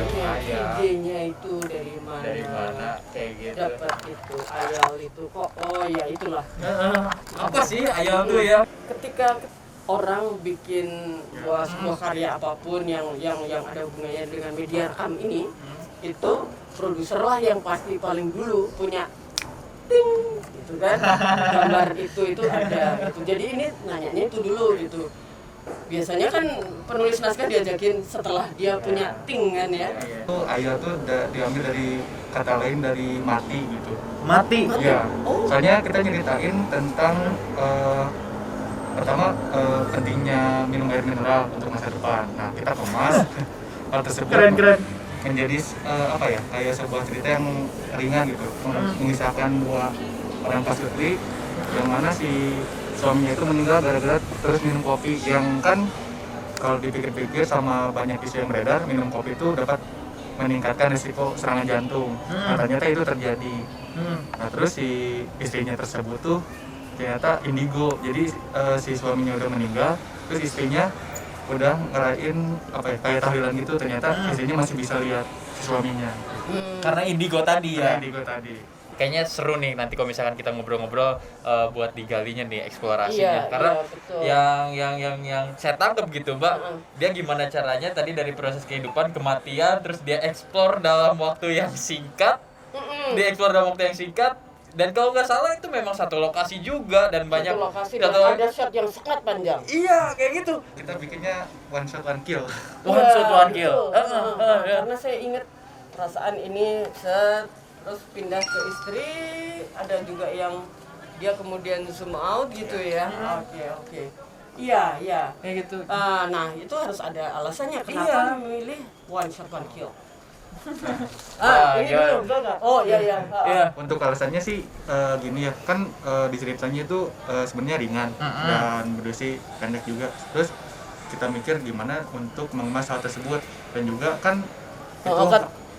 maksudnya ayam. idenya itu dari mana kayak gitu. dapat itu ayal itu kok, oh ya itulah. Apa sih ayam tuh ya? Ketika orang bikin sebuah karya apapun yang ada hubungannya dengan media rekam ini, itu produser lah yang pasti paling dulu punya ting gitu kan, gambar itu ada gitu. Jadi ini nanyanya itu dulu gitu. Biasanya kan penulis naskah diajakin setelah dia punya ting kan ya. Itu ayah tuh diambil dari kata lain dari mati gitu. Mati. Ya. Oh. Soalnya kita nyeritain tentang pertama pentingnya minum air mineral untuk masa depan. Nah, kita kemas hal tersebut Keren. menjadi apa ya, kayak sebuah cerita yang ringan gitu, mengisahkan dua orang pasutri yang mana si suaminya itu meninggal gara-gara terus minum kopi, yang kan kalau dipikir-pikir sama banyak isu yang beredar, minum kopi itu dapat meningkatkan risiko serangan jantung. Nah, ternyata itu terjadi. Nah, terus si istrinya tersebut tuh ternyata indigo, jadi si suaminya udah meninggal, terus istrinya udah ngerayain apa ya, kayak tahlilan gitu, ternyata istrinya masih bisa lihat si suaminya. Karena indigo tadi ya. Indigo tadi. Kayaknya seru nih nanti kalau misalkan kita ngobrol-ngobrol buat digalinya nih eksplorasinya. Iya, Karena betul. yang saya tangkap gitu, Mbak, dia gimana caranya tadi dari proses kehidupan, kematian, terus dia eksplor dalam waktu yang singkat. Dan kalau nggak salah itu memang satu lokasi juga dan banyak Satu lokasi dan ada shot yang sangat panjang. Iya, kayak gitu. Kita bikinnya one shot one kill. One shot one kill. Betul. Karena saya ingat perasaan ini terus pindah ke istri, ada juga yang dia kemudian zoom out gitu ya. Oke. Iya. Kayak gitu. Nah, itu harus ada alasannya kenapa memilih one shot one kill. Ini iya. dulu, enggak? Oh iya. Iya. Untuk alasannya sih gini ya, kan di ceritanya itu sebenarnya ringan dan berdurasi pendek juga. Terus kita mikir gimana untuk mengemas hal tersebut, dan juga kan itu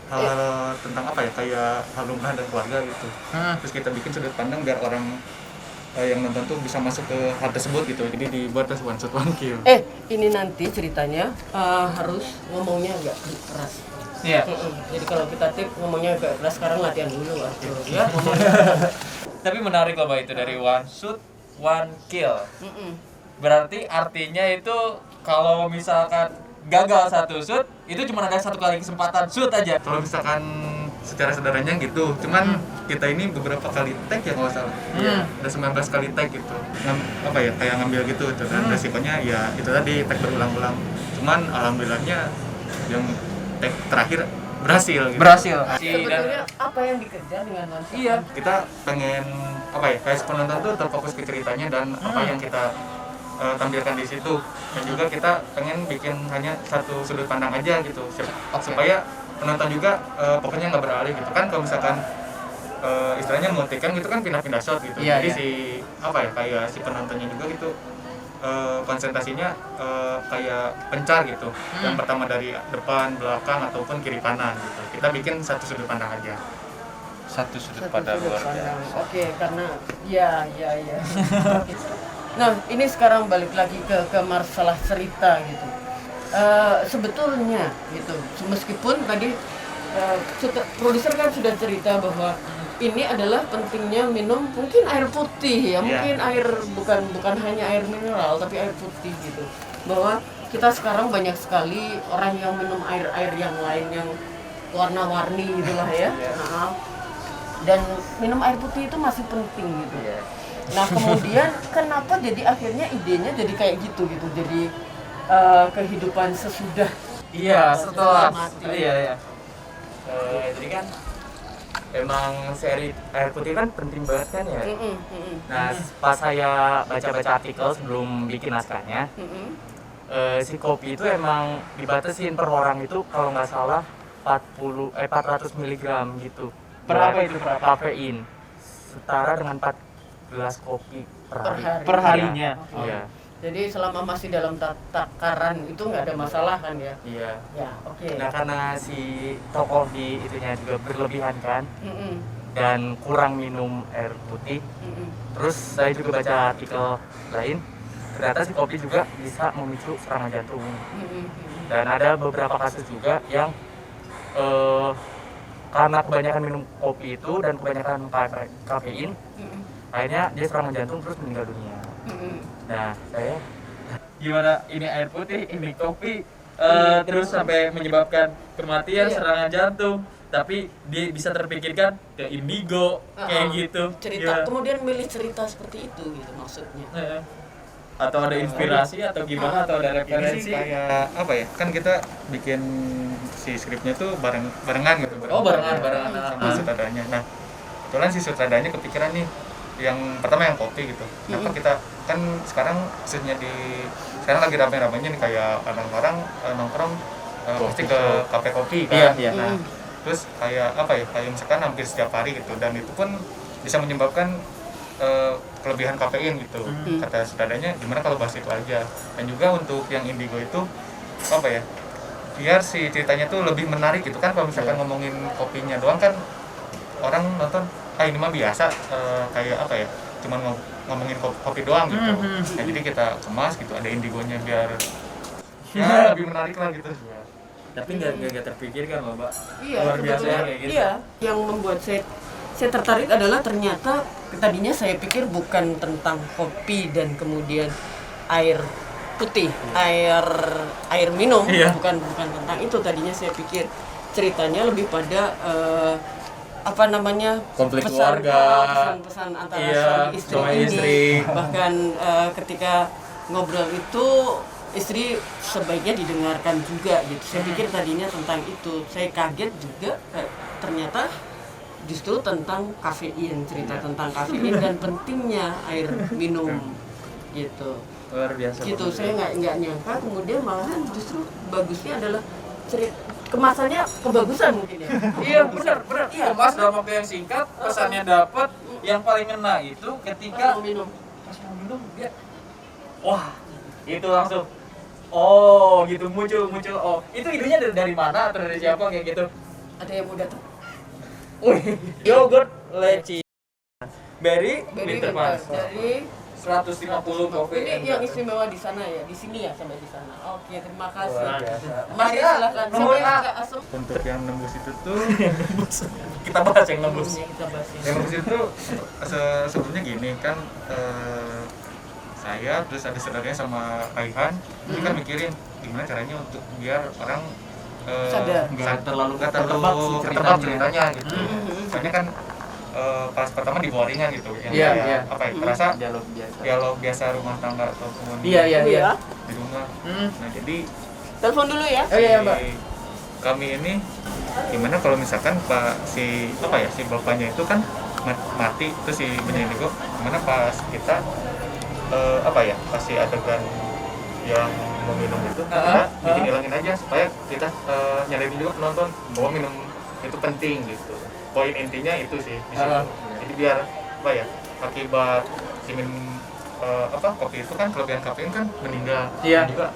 hal tentang apa ya, kayak hal lumrah dan keluarga gitu. Terus kita bikin sudut pandang biar orang yang nonton tuh bisa masuk ke hal tersebut gitu. Jadi dibuat terus one shot one kill. Ini nanti ceritanya harus ngomongnya agak keras. Iya. Jadi kalau kita tip ngomongnya agak keras, sekarang latihan dulu ya. Tapi menarik loh, Mbak, itu dari one shoot one kill. Berarti artinya itu kalau misalkan gagal satu shoot, itu cuma ada satu kali kesempatan shoot aja. Kalau misalkan secara sederhananya gitu, cuman kita ini beberapa kali take ya kalau salah. Ada 19 kali take gitu. Apa ya, kayak ngambil gitu, dan resikonya ya itu tadi, take berulang-ulang. Cuman alhamdulillahnya yang take terakhir berhasil gitu. Sebenarnya apa yang dikejar dengan nonton? Iya. Kita pengen apa ya, kayak penonton tuh terfokus ke ceritanya dan apa yang kita tampilkan di situ, dan juga kita pengen bikin hanya satu sudut pandang aja gitu, supaya penonton juga pokoknya nggak beralih gitu kan. Kalau misalkan istilahnya multikan gitu kan, pindah-pindah shot gitu. Jadi si apa ya, kayak si penontonnya juga gitu konsentrasinya kayak pencar gitu. Yang pertama dari depan, belakang, ataupun kiri kanan gitu. Kita bikin satu sudut pandang aja. Satu sudut pandang luar biasa. Oke, karena ya. Nah, ini sekarang balik lagi ke masalah cerita gitu. Sebetulnya gitu, meskipun tadi produser kan sudah cerita bahwa ini adalah pentingnya minum mungkin air putih ya, mungkin air bukan hanya air mineral tapi air putih gitu. Bahwa kita sekarang banyak sekali orang yang minum air yang lain yang warna-warni gitulah ya. Dan minum air putih itu masih penting gitu. Nah, kemudian kenapa jadi akhirnya idenya jadi kayak gitu. Jadi kehidupan sesudah setelah mati. Iya. Jadi kan emang seri air putih kan penting banget kan ya. Nah, pas saya baca-baca artikel sebelum bikin naskahnya, si kopi itu emang dibatasin per orang itu kalau nggak salah 400 mg gitu. Berapa itu kafein? Setara dengan 4 gelas kopi per harinya. Iya. Jadi selama masih dalam takaran itu nggak ada masalah kan ya? Iya. Ya, oke. Nah, karena si tokoh di itunya juga berlebihan kan, dan kurang minum air putih. Terus saya juga baca artikel lain, ternyata si kopi juga bisa memicu serangan jantung. Dan ada beberapa kasus juga yang karena kebanyakan minum kopi itu dan kebanyakan kafein, akhirnya dia serangan jantung terus meninggal dunia. Nah, saya Gimana ini air putih, ini kopi, terus sampai menyebabkan kematian, Iya. serangan jantung, tapi dia bisa terpikirkan ke indigo kayak gitu. Cerita, Gimana? kemudian milih cerita seperti itu gitu maksudnya. Atau ada inspirasi atau gimana, atau ada Ini referensi? sih kayak apa ya? Kan kita bikin si skripnya tuh barengan gitu. Oh, barengan. Sama sutradanya. Nah, kebetulan si sutradanya kepikiran nih yang pertama yang kopi gitu. Kenapa kita kan sekarang khususnya sekarang lagi rame-ramenya nih kayak orang-orang nongkrong pasti ke kafe kopi kan. Iya. Nah, terus kayak apa ya? Kayak misalkan hampir setiap hari gitu, dan itu pun bisa menyebabkan kelebihan kafein gitu. Kata sutradanya gimana kalau bahas itu aja. Dan juga untuk yang indigo itu apa ya? Biar si ceritanya tuh lebih menarik gitu kan. Kalau misalkan ngomongin kopinya doang kan orang nonton ini mah biasa, kayak apa ya, cuman ngomongin kopi doang gitu. Nah, jadi kita kemas gitu, ada indigonya biar ya lebih menarik lah gitu. Tapi nggak terpikirkan loh, Mbak. Iya, Luar biasa sebetulnya, kayak gitu. Iya, yang membuat saya tertarik adalah ternyata tadinya saya pikir bukan tentang kopi dan kemudian air putih, air minum, Iya. bukan tentang itu. Tadinya saya pikir ceritanya lebih pada apa namanya, Konflik keluarga. pesan-pesan antara Iya, suami istri suami ini. istri. Bahkan ketika ngobrol itu istri sebaiknya didengarkan juga gitu. Saya pikir tadinya tentang itu. Saya kaget juga ternyata justru tentang kafein, cerita tentang kafein dan pentingnya air minum gitu. Luar biasa. Gitu, saya nggak nyangka kemudian malahan justru bagusnya adalah kemasannya kebagusan mungkin ya. Iya, benar. Iya. Kemas dalam waktu yang singkat, pesannya dapat. Yang paling ngena itu ketika Mau minum. pas mau minum dia, wah, itu langsung, oh gitu, muncul. Oh, itu idenya dari mana atau dari siapa kayak gitu? Ada yang mau datang. Wih, yogurt leci berry winter Winter pass dari 150 kopi. ini yang istimewa di sana ya, di sini ya sampai di sana. Oke, terima kasih. Luar biasa. Mari silakan. Nomor Sampai A. agak asem. Untuk yang nembus itu tuh Kita bahas yang nembus. Sebelumnya kita bahas ini. yang nembus itu sebelumnya gini kan, saya terus ada saudaranya sama Raihan itu kan mikirin gimana caranya untuk biar orang Sadar. nggak terlalu ketebak sih ketebak ceritanya. ceritanya gitu. Soalnya kan pas pertama di boringan gitu, yang Iya, kayak iya. apa ya, terasa dialog biasa. rumah tangga ataupun Iya. di rumah. Nah, jadi Telepon dulu ya. Oh iya, Mbak. kami ini gimana kalau misalkan si bapaknya itu kan mati, terus si penyanyi Indigo gimana pas kita pas si adegan yang mau minum itu kita bikin hilangin aja supaya kita nyadarin juga penonton bahwa minum itu penting gitu. Poin intinya itu sih di situ. Jadi biar akibat si minum kopi itu kan kelebihan kafein kan meninggal. Iya. Dan juga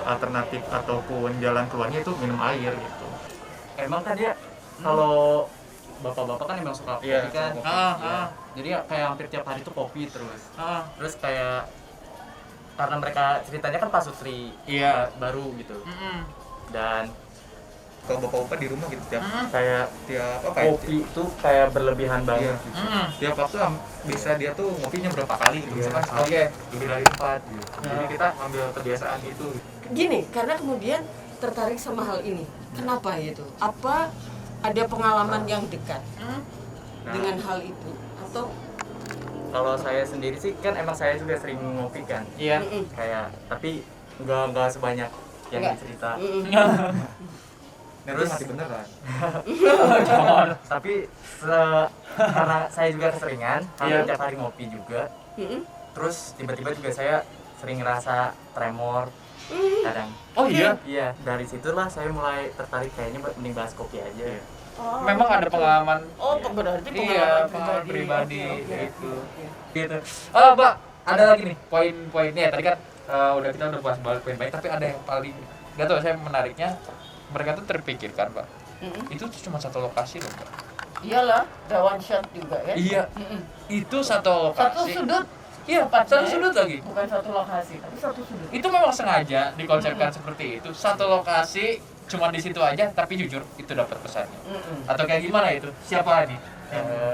alternatif ataupun jalan keluarnya itu minum air gitu. Emang kan dia kalau bapak-bapak kan emang suka kopi Iya, kan. suka kopi. Iya. Jadi ya kayak hampir tiap hari tuh kopi terus. Ah, Terus kayak karena mereka ceritanya kan pasutri Iya. baru gitu. mm-mm. Dan Kalau bapak-bapak di rumah gitu kayak tiap kopi itu kayak berlebihan banget. Iya. Gitu. Tiap waktu bisa dia tuh ngopinya berapa kali gitu. Misalkan sekali Oke. lebih dari 4 gitu. Jadi kita ambil kebiasaan itu. Gini, karena kemudian tertarik sama hal ini. Kenapa itu? Apa ada pengalaman yang dekat Nah, dengan hal itu atau Kalau saya sendiri sih kan emang saya juga sering ngopi kan. Iya. Kayak tapi nggak sebanyak yang Nggak. dicerita. terus mati beneran. Tapi karena saya juga keseringan, hampir Iya. tiap hari ngopi juga. Terus tiba-tiba juga saya sering ngerasa tremor kadang. Oh iya. Iya, dari situlah saya mulai tertarik kayaknya mending bahas kopi aja. Memang ada pengalaman. Oh, berarti Iya, pengalaman pengalaman pribadi Oke, oke, gitu. oke. Gitu. Oh, Mbak, ada lagi nih poin-poinnya. Tadi kan kita udah bahas poin baik, tapi ada yang paling nggak tahu saya menariknya. Mereka tuh terpikirkan, Pak. Itu cuma satu lokasi loh, Pak. Iyalah, the one shot juga ya. Iya. Itu satu Satu lokasi. sudut. Iya, Tepatnya satu sudut lagi. Bukan satu lokasi, tapi satu sudut. Itu memang sengaja dikonsepkan seperti itu. Satu lokasi cuma di situ aja tapi jujur itu dapat pesannya. Atau kayak gimana itu? Siapa nih?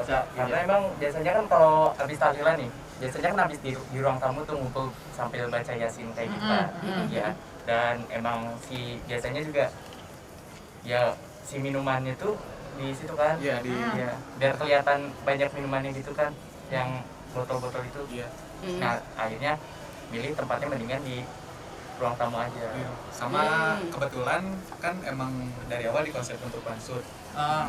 Karena emang biasanya kan kalau habis tahlilan nih, biasanya kan habis di ruang tamu tuh ngumpul sambil baca yasin kayak gitu ya. Dan emang biasanya juga ya si minumannya tuh di situ kan. Iya, Ya, biar kelihatan banyak minumannya gitu kan, yang botol-botol itu. Iya. Nah, akhirnya milih tempatnya mendingan di ruang tamu aja. Iya. Sama kebetulan kan emang dari awal dikonsep untuk one shoot.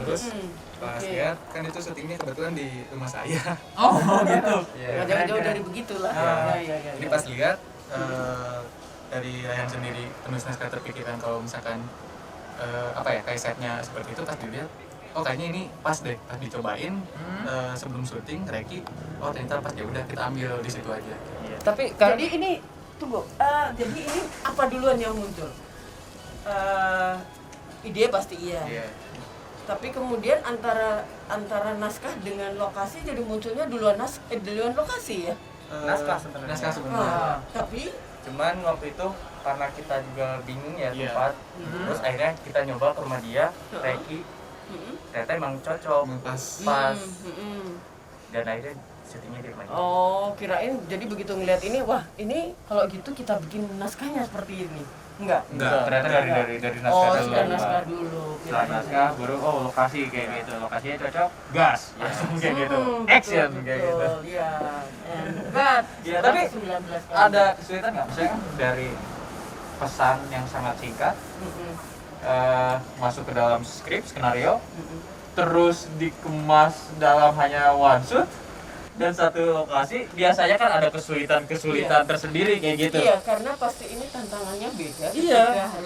Terus pas lihat kan itu syutingnya kebetulan di rumah saya. Oh gitu. Nggak jauh-jauh dari begitulah. Ya. Jadi pas lihat dari Rayhan sendiri penulis naskah terpikirkan kalau misalkan kayak setnya seperti itu, pas dilihat oh kayaknya ini pas deh, pas dicobain sebelum syuting Reki, oh ternyata pas, ya udah kita ambil di situ aja. Tapi Jadi ini tunggu, jadi ini apa duluan yang muncul? Ide pasti iya. Tapi kemudian antara naskah dengan lokasi jadi munculnya duluan lokasi ya. Naskah sebenarnya. Naskah sebenarnya. Tapi Cuman waktu itu karena kita juga bingung ya Iya. tempat, terus akhirnya kita nyoba ke rumah dia, Reki, ternyata emang cocok, Emang pas. dan akhirnya syutingnya di rumah dia. Oh, kirain jadi begitu ngeliat ini, wah ini kalau gitu kita bikin naskahnya seperti ini. Enggak. ternyata dari naskah Oh, dulu. sudah naskah dulu. Setelah naskah baru lokasi kayak gitu. Lokasinya cocok, gas. Langsung kayak gitu. Action kayak gitu. Iya. Enggak. Ya, tapi 19 kali. ada kesulitan nggak? Misalnya kan dari pesan yang sangat singkat masuk ke dalam skenario, terus dikemas dalam hanya one shoot dan satu lokasi, biasanya kan ada kesulitan tersendiri kayak gitu. Iya, karena pasti ini tantangannya beda. Iya. Ketika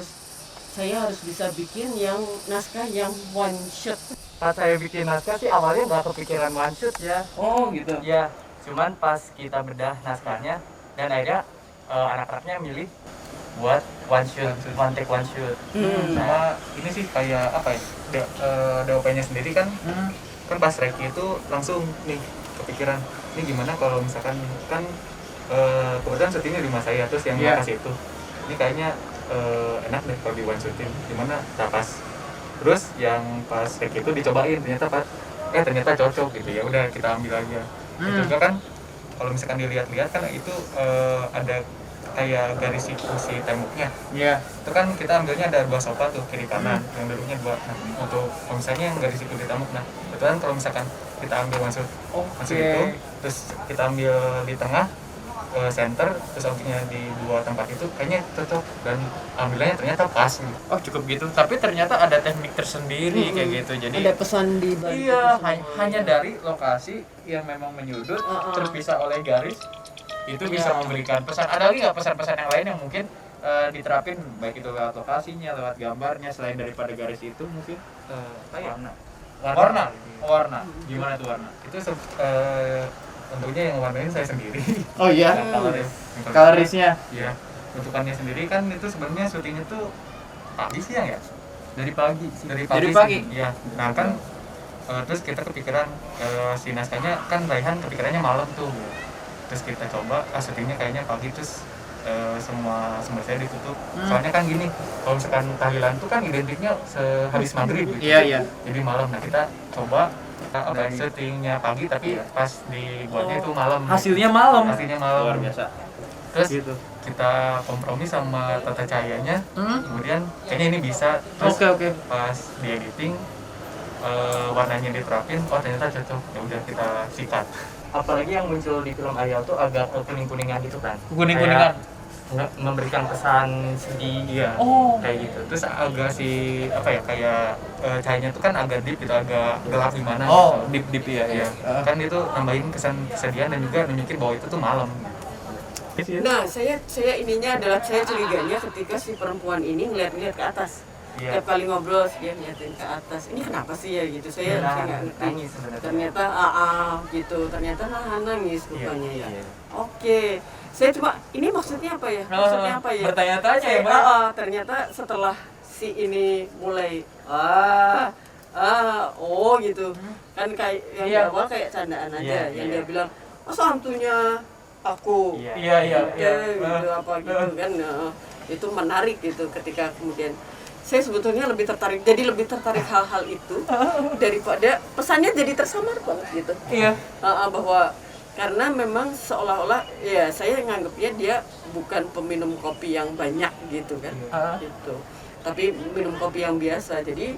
saya harus bisa bikin yang naskah yang one shot. Pas saya bikin naskah sih awalnya nggak kepikiran one shoot ya. Oh gitu. Ya, cuman pas kita bedah naskahnya dan akhirnya anak-anaknya milih buat one shoot, one take one shoot. Sama ini sih kayak apa ya, DOP-nya sendiri kan kan pas Reki itu langsung nih kepikiran ini gimana kalau misalkan kan kebetulan syutingnya di rumah saya, terus yang lokasi itu ini kayaknya enak deh kalau di one shooting, gimana pas terus yang pas Reki itu dicobain ternyata cocok gitu, ya udah kita ambil aja. Itu juga kan kalau misalkan dilihat-lihat kan itu ada kayak garis si temboknya. Iya. Itu kan kita ambilnya ada 2 sofa tuh kiri kanan, yang duduknya 2. Nah, untuk kalau misalnya yang garis itu di tembok, nah kebetulan kalau misalkan kita ambil maksud itu, terus kita ambil di tengah center, terus objeknya di 2 tempat itu kayaknya cocok dan ambilnya ternyata pas gitu. Oh cukup gitu. Tapi ternyata ada teknik tersendiri kayak gitu. Jadi Ada pesan di balik. iya, itu semua. hanya dari lokasi yang memang menyudut terpisah oleh garis itu bisa memberikan pesan. Ada lagi nggak pesan-pesan yang lain yang mungkin diterapin baik itu lewat lokasinya, lewat gambarnya, selain daripada garis itu mungkin? Warna. Gimana tuh warna? Itu tentunya yang warnain saya sendiri. Oh iya, colorisnya. Iya. Bentukannya sendiri kan itu sebenarnya syutingnya tuh pagi siang ya? Dari pagi. Dari Dari pagi. pagi? Iya. Nah kan terus kita kepikiran si naskahnya kan Rayhan kepikirannya malam tuh. Terus kita coba syutingnya kayaknya pagi, terus semua sumber saya ditutup. Soalnya kan gini, kalau misalkan tahlilan tuh kan identiknya sehabis maghrib gitu. Iya. Jadi malam. Nah kita coba syutingnya pagi tapi pas dibuatnya itu malam. Hasilnya malam. Luar biasa. Terus Gitu. kita kompromi sama tata cahayanya. Kemudian kayaknya ini bisa. Terus Oke. pas di editing warnanya diterapin, oh ternyata cocok. Ya udah kita sikat. Apalagi yang muncul di film Ayal tuh agak kuning-kuningan gitu kan. Kuning-kuningan. Kayak memberikan pesan sedih. Iya. Oh. Kayak gitu. Terus agak kayak cahayanya tuh kan agak deep gitu, agak gelap gimana. Oh, gitu. deep ya. Iya. Kan itu nambahin kesan kesedihan dan juga nunjukin bahwa itu tuh malam. Nah, saya ininya adalah saya curiganya ketika si perempuan ini ngeliat-ngeliat ke atas. Iya. Tiap kali ngobrol dia ngeliatin ke atas. Ini kenapa sih ya gitu? Saya nggak ngerti. Nangis sebenarnya. Ternyata gitu. Ternyata nangis rupanya ya. Iya. Oke. Saya cuma ini maksudnya apa ya? Maksudnya apa ya? Bertanya-tanya ya, Mbak. Ternyata setelah si ini mulai gitu. Kan kayak yang di awal kayak candaan aja. Yang dia bilang, "Masa hantunya aku?" Iya. gitu apa gitu kan. Itu menarik gitu ketika kemudian saya sebetulnya lebih tertarik hal-hal itu daripada pesannya jadi tersamar banget gitu. Iya. Bahwa karena memang seolah-olah ya saya nganggapnya dia bukan peminum kopi yang banyak gitu kan, gitu. Tapi minum kopi yang biasa. Jadi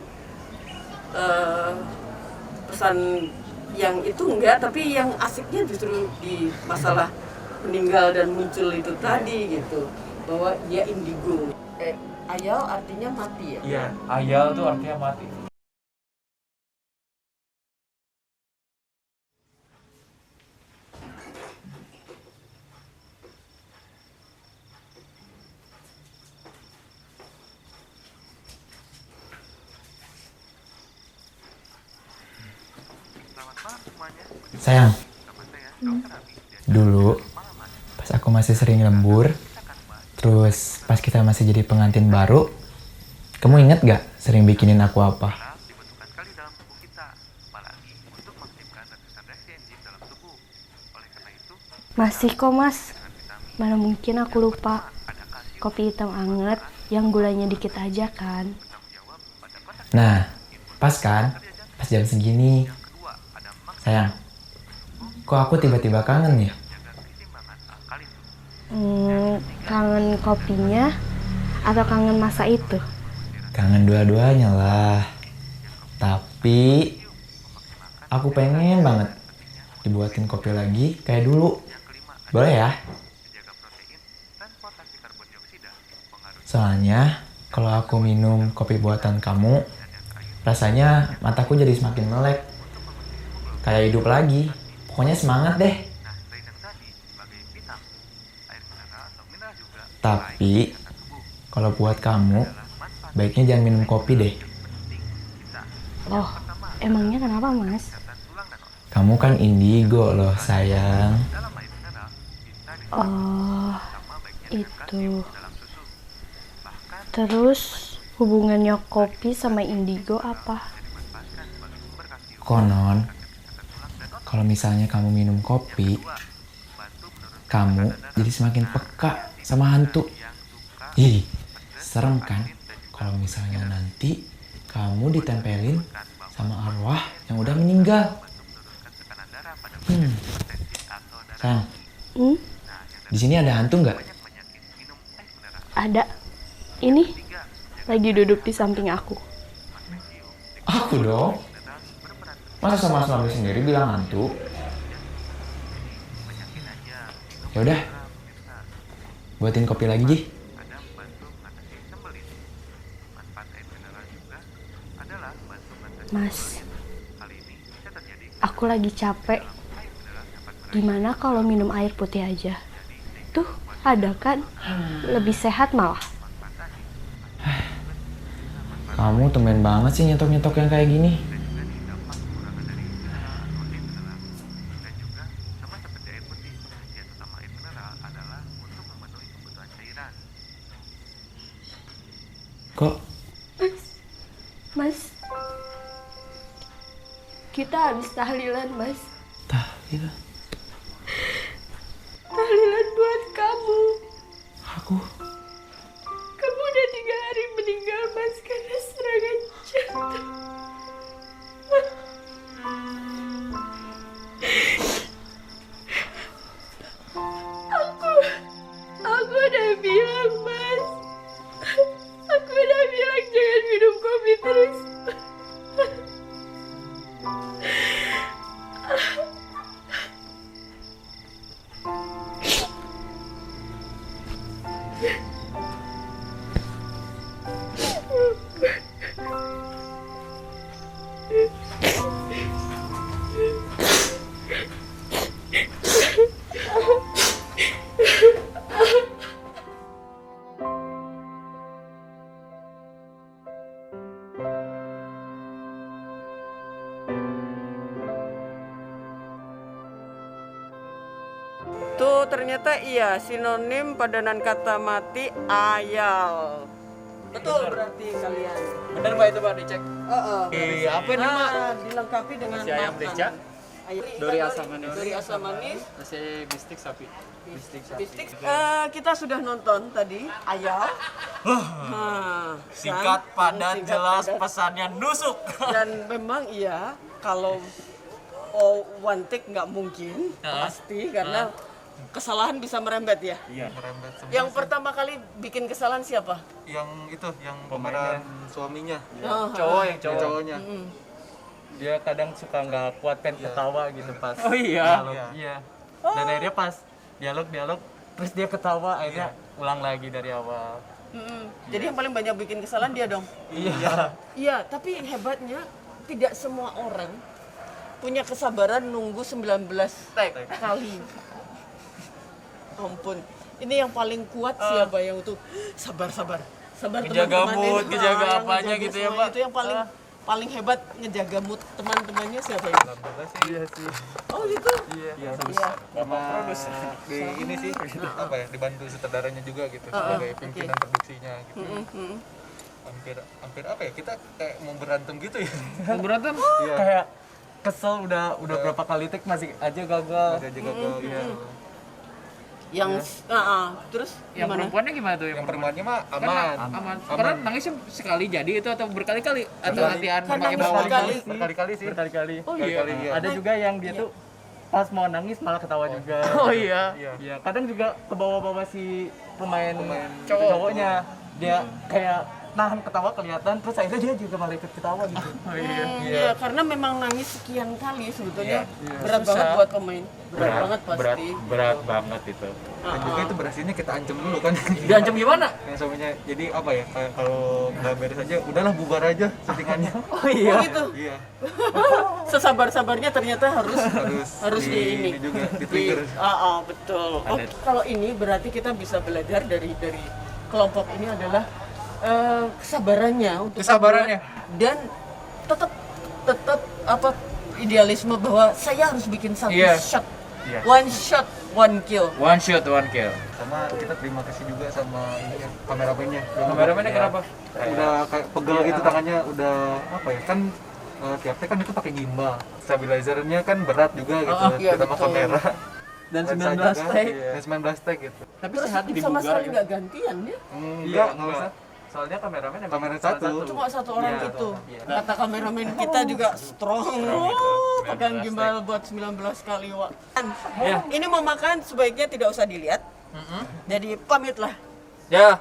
pesan yang itu enggak, tapi yang asiknya justru di masalah meninggal dan muncul itu tadi gitu, bahwa dia indigo. Ayal artinya mati ya? Iya. Ayal tuh artinya mati. Sayang, dulu pas aku masih sering lembur, terus pas kita masih jadi pengantin baru, kamu inget gak sering bikinin aku apa? Masih kok mas, mana mungkin aku lupa. Kopi hitam anget yang gulanya dikit aja kan. Nah, pas kan? Pas jam segini. Sayang, kok aku tiba-tiba kangen ya? Kangen kopinya atau kangen masa itu? Kangen dua-duanya lah. Tapi aku pengen banget dibuatin kopi lagi kayak dulu. Boleh ya? Soalnya kalau aku minum kopi buatan kamu, rasanya mataku jadi semakin melek. Kayak hidup lagi. Pokoknya semangat deh. Tapi kalau buat kamu, baiknya jangan minum kopi deh. Loh, emangnya kenapa mas? Kamu kan indigo loh sayang. Oh, itu. Terus hubungannya kopi sama indigo apa? Konon, kalau misalnya kamu minum kopi, kamu jadi semakin peka sama hantu. Ih, serem kan kalau misalnya nanti kamu ditempelin sama arwah yang udah meninggal. Sayang, di sini ada hantu nggak? Ada. Ini lagi duduk di samping aku. Aku dong. Masa sama suami sendiri bilang hantu? Ya udah, buatin kopi lagi, Ji. Mas, aku lagi capek. Gimana kalau minum air putih aja? Tuh, ada kan? Lebih sehat malah. Kamu tumben banget sih nyetok-nyetok yang kayak gini. Kok? Mas, kita habis tahlilan, Mas. Tahlilan? Tahlilan buat kamu. Aku? Kamu udah 3 hari meninggal, Mas, karena serangan jantung. Aku udah bilang, Mas. Aku udah bilang jangan minum kopi terus. Tuh ternyata iya sinonim padanan kata mati ayal. Betul berarti kalian. Bener Pak itu Pak, dicek. Heeh. Apa nih Mak? Dilengkapi dengan Si ayam makan. beca. Dori asam manis. Dori asam manis. Nasi bistik sapi. Bistik. Kita sudah nonton tadi ayam. Singkat, padat, jelas, pesannya nusuk. Dan memang iya, kalau one take nggak mungkin, pasti karena kesalahan bisa merembet ya. Iya. Merembet semua. Yang pertama kali bikin kesalahan siapa? Yang itu, yang pemeran suaminya. Cowoknya. Dia kadang suka nggak kuat pengen ketawa gitu pas dialog. Iya. Dan akhirnya pas dialog terus dia ketawa akhirnya ulang lagi dari awal. Jadi yang paling banyak bikin kesalahan dia dong. Iya. Iya, tapi hebatnya tidak semua orang punya kesabaran nunggu 19 take kali. Ampun. Ini yang paling kuat siapa yang itu sabar. Sabar Ngejaga teman-teman mood, ini. ngejaga Yang apanya ngejaga gitu ya, semua Pak. Itu yang paling hebat ngejaga mood teman-temannya siapa ya? Iya sih. Oh gitu. Iya, sama di ini sih apa ya, dibantu sutradaranya juga gitu sebagai pimpinan produksinya gitu. Hampir apa ya, kita kayak mau berantem gitu ya. Berantem? Iya. Kayak kesel udah berapa kali take masih aja gagal. Ada juga iya. Yang terus Yang gimana? perempuannya gimana tuh? Yang perempuannya mah Kan aman. aman. Karena nangisnya sekali jadi itu atau berkali-kali atau latihan Kan pakai nangis bawang. berkali. Berkali-kali sih. Berkali-kali. Oh iya. Berkali-kali, iya. Ada juga yang dia tuh pas mau nangis malah ketawa juga. Oh iya. Iya, kadang juga ke bawah-bawah si pemain Cowok. Dia kayak nahan ketawa kelihatan, terus akhirnya dia juga malah ikut ketawa gitu. Oh iya. Iya, karena memang nangis sekian kali sebetulnya berat banget buat pemain. Berat banget pasti. Berat banget itu. Dan juga itu berhasilnya kita ancam dulu kan. Diancam gimana? Yang suaminya jadi apa ya, kayak kalau nggak beres aja udahlah bubar aja syutingannya. Oh gitu. Iya, Sesabar-sabarnya ternyata harus di ini. ini juga di trigger. Betul. Oke, kalau ini berarti kita bisa belajar dari kelompok ini adalah kesabarannya untuk Kesabarannya. membuat dan tetap apa idealisme bahwa saya harus bikin satu Iya. shot. Iya. One shot, one kill. One shot, one kill. Sama kita terima kasih juga sama ini ya, kameramennya. Kameramennya Ya, kenapa? Udah kayak pegel gitu tangannya, udah apa ya, kan tiap take kan itu pakai gimbal. Stabilizernya kan berat juga gitu, Iya, ditambah betul. kamera. Dan Lensa 19 juga, take. iya. Dan 19 take gitu. Tapi Terus sehat jadi sama bugar sekali ya. nggak gantian ya? Enggak usah. Soalnya kameramen emang Kamera satu. Cuma satu orang Iya, itu. iya. Kata kameramen kita juga strong. Pegang gimbal buat 19 kali wak. Ini mau makan sebaiknya tidak usah dilihat. Jadi pamitlah. Ya,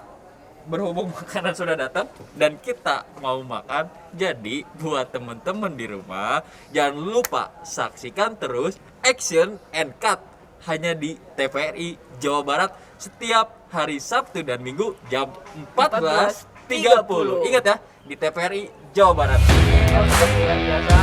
berhubung makanan sudah datang dan kita mau makan, jadi buat temen-temen di rumah jangan lupa saksikan terus Action and Cut hanya di TVRI Jawa Barat setiap hari Sabtu dan Minggu jam 14.30. Ingat ya, di TVRI Jawa Barat. Biasa,